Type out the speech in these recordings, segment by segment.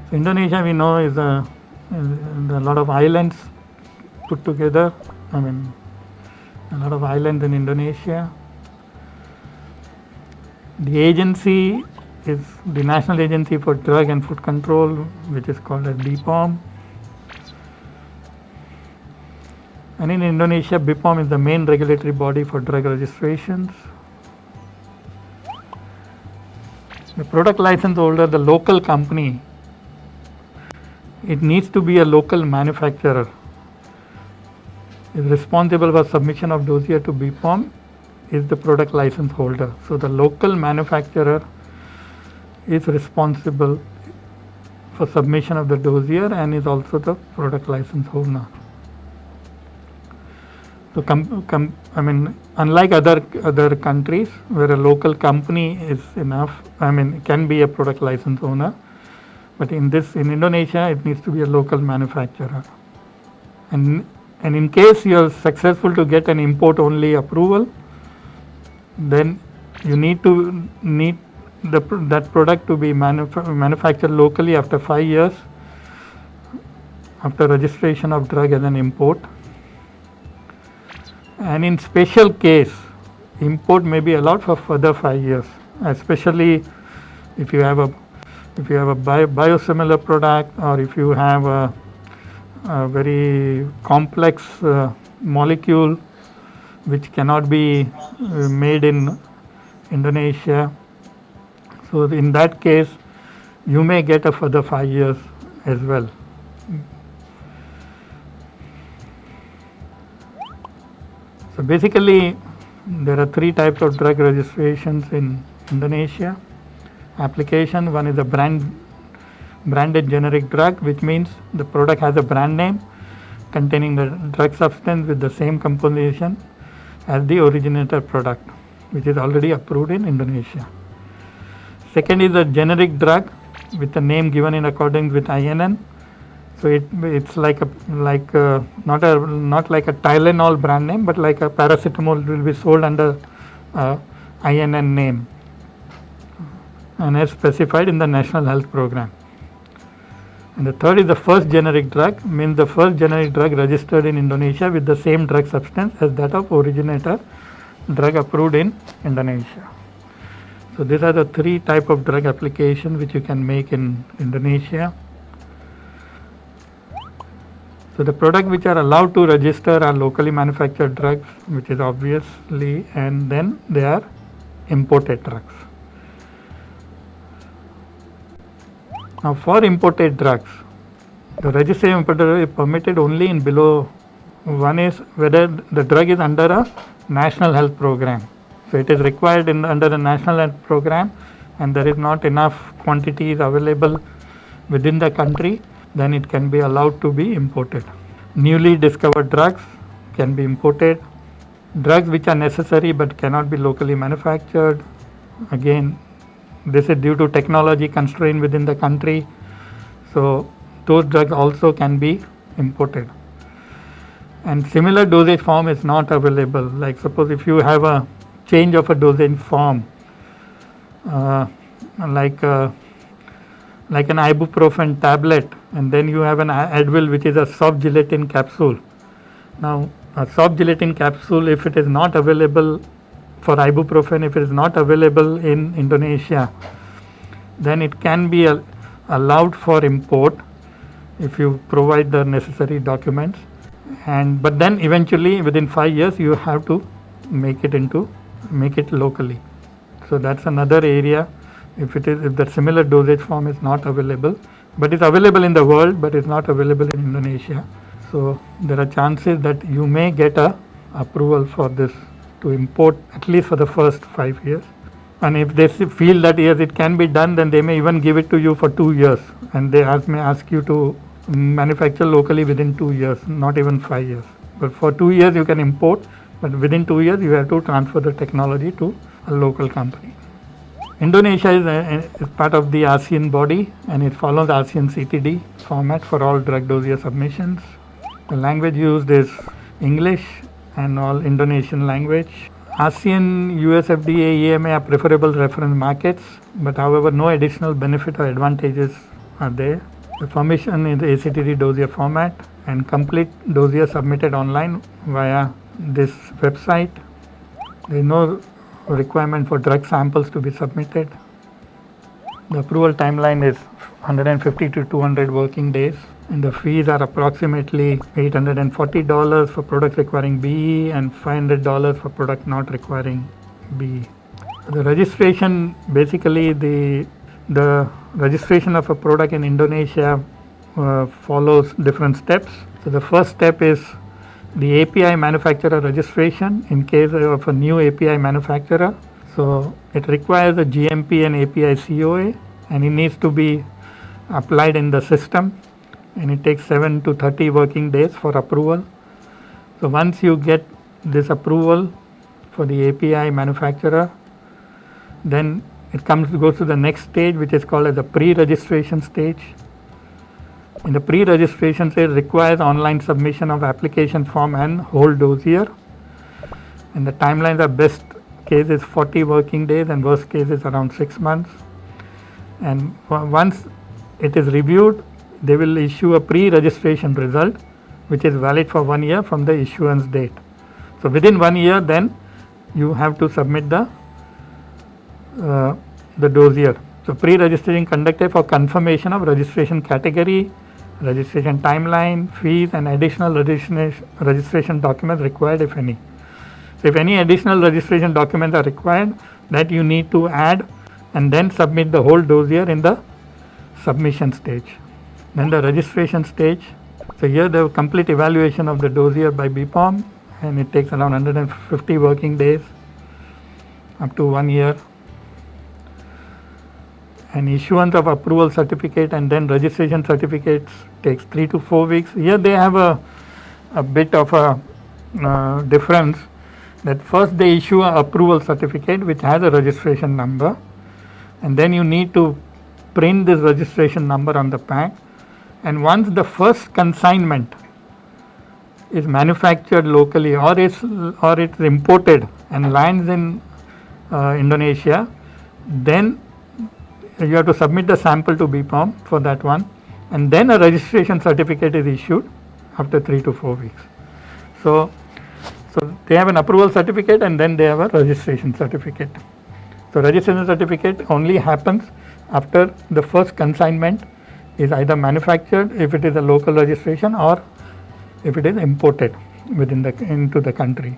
So Indonesia, we know, is a lot of islands put together. I mean, a lot of islands in Indonesia. The agency is the National Agency for Drug and Food Control, which is called as BPOM. And in Indonesia, BPOM is the main regulatory body for drug registrations. The product license holder, the local company, it needs to be a local manufacturer, is responsible for submission of dossier to BPOM, is the product license holder. So the local manufacturer is responsible for submission of the dossier and is also the product license owner. So I mean, unlike other countries where a local company is enough, I mean, can be a product license owner, but in Indonesia, it needs to be a local manufacturer. And in case you are successful to get an import only approval, then you need that product to be manufactured locally after 5 years after registration of drug as an import. And in special case, import may be allowed for further 5 years, especially if you have a biosimilar product, or if you have a very complex molecule which cannot be made in Indonesia. So in that case, you may get a further 5 years as well. So basically, there are 3 types of drug registrations in Indonesia. Application, one is a branded generic drug, which means the product has a brand name containing the drug substance with the same composition as the originator product, which is already approved in Indonesia. Second is a generic drug with a name given in accordance with INN. So it's like not like a Tylenol brand name, but like a paracetamol will be sold under INN name and as specified in the National Health Program. And the third is the first generic drug, means the first generic drug registered in Indonesia with the same drug substance as that of originator drug approved in Indonesia. So these are the 3 types of drug applications which you can make in Indonesia. So the products which are allowed to register are locally manufactured drugs, which is obviously, and then they are imported drugs. Now for imported drugs, the registration is permitted only in below. One is whether the drug is under a national health program. So it is required under the national health program, and there is not enough quantities available within the country, then it can be allowed to be imported. Newly discovered drugs can be imported. Drugs which are necessary but cannot be locally manufactured, again, this is due to technology constraint within the country, so those drugs also can be imported. And similar dosage form is not available. Like suppose if you have a change of a dosage form, like an ibuprofen tablet, and then you have an Advil which is a soft gelatin capsule. Now a soft gelatin capsule, if it is not available for ibuprofen, if it is not available in Indonesia, then it can be allowed for import if you provide the necessary documents. But then eventually within 5 years you have to make it locally. So that's another area. If the similar dosage form is not available, but it's available in the world, but it's not available in Indonesia, so there are chances that you may get a approval for this to import at least for the first 5 years. And if they feel that yes, it can be done, then they may even give it to you for 2 years, and they may ask you to manufacture locally within 2 years, not even 5 years. But for 2 years you can import, but within 2 years you have to transfer the technology to a local company. Indonesia is part of the ASEAN body, and it follows ASEAN CTD format for all drug dossier submissions. The language used is English and all Indonesian language. ASEAN, US FDA, EMA are preferable reference markets, but however no additional benefit or advantages are there. The submission in the ACTD dossier format and complete dossier submitted online via this website. There is no requirement for drug samples to be submitted. The approval timeline is 150 to 200 working days, and the fees are approximately $840 for products requiring BE and $500 for product not requiring BE. The registration, basically the registration of a product in Indonesia follows different steps. So the first step is the API manufacturer registration in case of a new API manufacturer. So it requires a GMP and API COA, and it needs to be applied in the system, and it takes 7 to 30 working days for approval. So once you get this approval for the API manufacturer, then it goes to the next stage, which is called as the pre-registration stage. In the pre-registration stage, it requires online submission of application form and whole dossier, and the timelines are best case is 40 working days and worst case is around 6 months. And once it is reviewed, they will issue a pre-registration result which is valid for 1 year from the issuance date. So within 1 year, then you have to submit the dossier. So pre-registration conducted for confirmation of registration category, registration timeline, fees, and additional registration documents required, if any. So if any additional registration documents are required, that you need to add and then submit the whole dossier in the submission stage. Then the registration stage. So here the complete evaluation of the dossier by BPOM, and it takes around 150 working days up to 1 year. And issuance of approval certificate and then registration certificates takes 3 to 4 weeks. Here they have a bit of a difference, that first they issue an approval certificate which has a registration number, and then you need to print this registration number on the pack. And once the first consignment is manufactured locally or it's imported and lands in Indonesia, then you have to submit the sample to BPOM for that one, and then a registration certificate is issued after 3 to 4 weeks. So they have an approval certificate and then they have a registration certificate. So registration certificate only happens after the first consignment is either manufactured, if it is a local registration, or if it is imported into the country.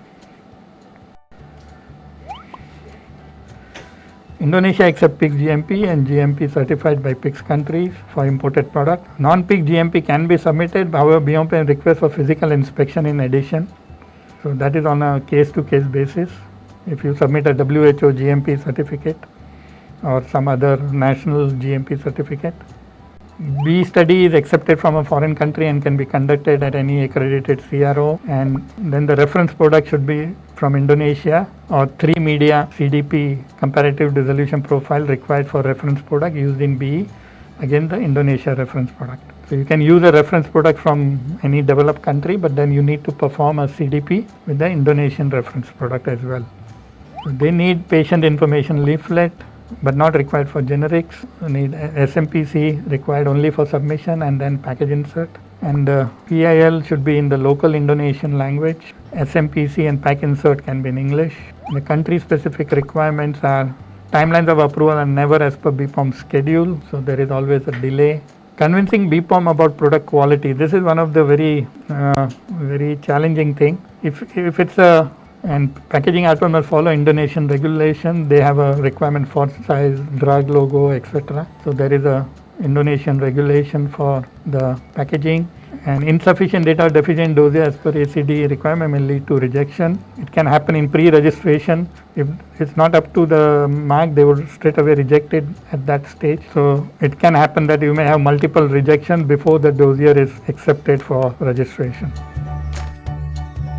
Indonesia accepts PIC GMP and GMP certified by PICS countries for imported product. Non-PIC GMP can be submitted, however BPOM requests for physical inspection in addition. So that is on a case-to-case basis. If you submit a WHO GMP certificate or some other national GMP certificate. B study is accepted from a foreign country and can be conducted at any accredited CRO, and then the reference product should be from Indonesia, or 3 media CDP comparative dissolution profile required for reference product used in BE, again the Indonesia reference product. So you can use a reference product from any developed country, but then you need to perform a CDP with the Indonesian reference product as well. So they need patient information leaflet, but not required for generics. You need SMPC required only for submission, and then package insert. And PIL should be in the local Indonesian language. SMPC and pack insert can be in English. The country specific requirements are timelines of approval are never as per BPOM schedule, so there is always a delay. Convincing BPOM about product quality. This is one of the very challenging thing. If it's and packaging as well must follow Indonesian regulation. They have a requirement for size, drug logo, etc. So there is a Indonesian regulation for the packaging, and insufficient data or deficient dossier as per ACD requirement may lead to rejection. It can happen in pre-registration. If it's not up to the mark, they will straight away reject it at that stage. So it can happen that you may have multiple rejections before the dossier is accepted for registration.